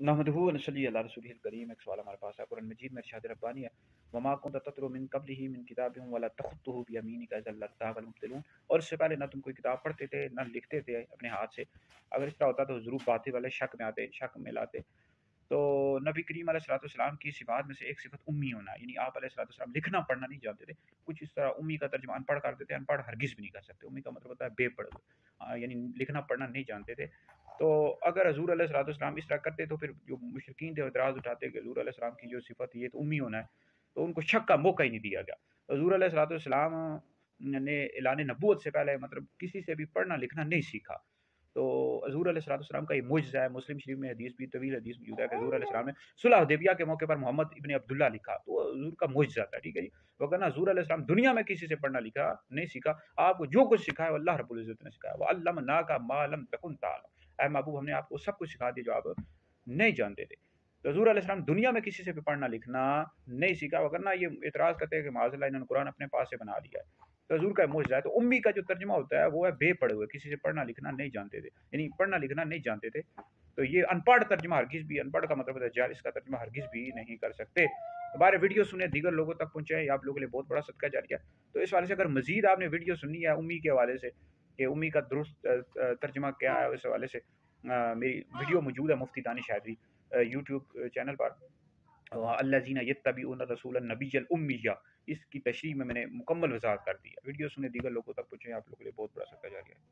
नहमदुहु व नसल्ली अला रसूलिहिल करीम। एक सवाल हमारे पास है कुरान मजीद में इरशाद रब्बानी है, वमा कुन्ता ततलू मिन क़ब्लिही मिन किताबिन वला तख़ुत्तुहु बियमीनिका इज़्ज़न लर्ताबल मुब्तिलून। और इससे पहले ना तुम कोई किताब पढ़ते थे ना लिखते थे अपने हाथ से। अगर इस तरह होता तो ज़रूर बातें वाले शक में आते, शक में लाते। तो नबी करीम अलैहिस्सलाम की सिफ़ात में से एक सिफ़त उम्मी होना, यानी आप अलैहिस्सलाम लिखना पढ़ना नहीं जानते थे। कुछ इस तरह उम्मी का तर्जुमा अनपढ़ कर देते हैं, अनपढ़ हरगिज़ भी नहीं कर सकते। उम्मी का मतलब होता है बेपढ़, यानी लिखना पढ़ना नहीं जानते थे। तो अगर हज़ूर अलैहिस्सलाम इस तरह करते तो फिर जो मुशरिकीन थे एतराज़ उठाते कि हज़ूर अलैहिस्सलाम की जो सिफ़त है ये तो उम्मी होना है, तो उनको शक का मौका ही नहीं दिया गया। हज़ूर अलैहिस्सलाम ने ऐलान नबूवत से पहले मतलब किसी से भी पढ़ना लिखना नहीं सीखा। तो हज़ूर अलैहिस्सलाम का ये मुजज़ा है। मुस्लिम शरीफ में हदीस भी तवील हदीस मौजूद है कि हज़ूर अलैहिस्सलाम ने सुलह हुदैबिया के मौके पर मोहम्मद इब्न अब्दुल्ला लिखा, तो हज़ूर का मुजज़ा था, ठीक है जी। वरना हज़ूर अलैहिस्सलाम दुनिया में किसी से पढ़ना लिखा नहीं सीखा। आपको जो कुछ सिखाया वो अल्लाह रब्बुल इज़्ज़त ने सिखाया। व अल्लमनाका मा लम तकुन ताअलम, ऐ महबूब हमने आपको सब कुछ सिखा दिया जो आप नहीं जानते थे। तो हज़ूर अलैहिस्सलाम दुनिया में किसी से भी पढ़ना लिखना नहीं सीखा, वरना ये एतराज़ करते हैं कि माज़अल्लाह इन्होंने कुरान अपने पास से बना लिया है। तो हज़ूर का मुजज़ा है। तो उम्मी का जो तर्जुमा होता है वो है बेपढ़े हुए, किसी से पढ़ना लिखना नहीं जानते थे, यानी पढ़ना लिखना नहीं जानते थे। तो ये अनपढ़ तर्जुमा हरगिज़ भी, अनपढ़ का मतलब होता है जाहिल, इसका तर्जुमा हरगिज़ भी नहीं कर सकते। हमारे वीडियो सुने, दीगर लोगों तक पहुँचाएँ, ये आप लोगों के लिए बहुत बड़ा सदका जारिया है। तो इस हवाले से अगर मज़ीद आपने वीडियो सुननी है उम्मी के हवाले से कि उम्मी का दुरुस्त तर्जुमा क्या है, इस हवाले से मेरी वीडियो मौजूद है मुफ्ती दानिश हैदरी यूट्यूब चैनल पर। अल्लज़ीना यत्तबिऊन रसूलन नबिय्यल उम्मिय्या, इसकी तशरीह में मैंने मुकम्मल वज़ाहत कर दी है। वीडियो सुने, दीगर लोगों तक पहुँचे, आप लोगों के लिए बहुत बड़ा सदका जारिया है।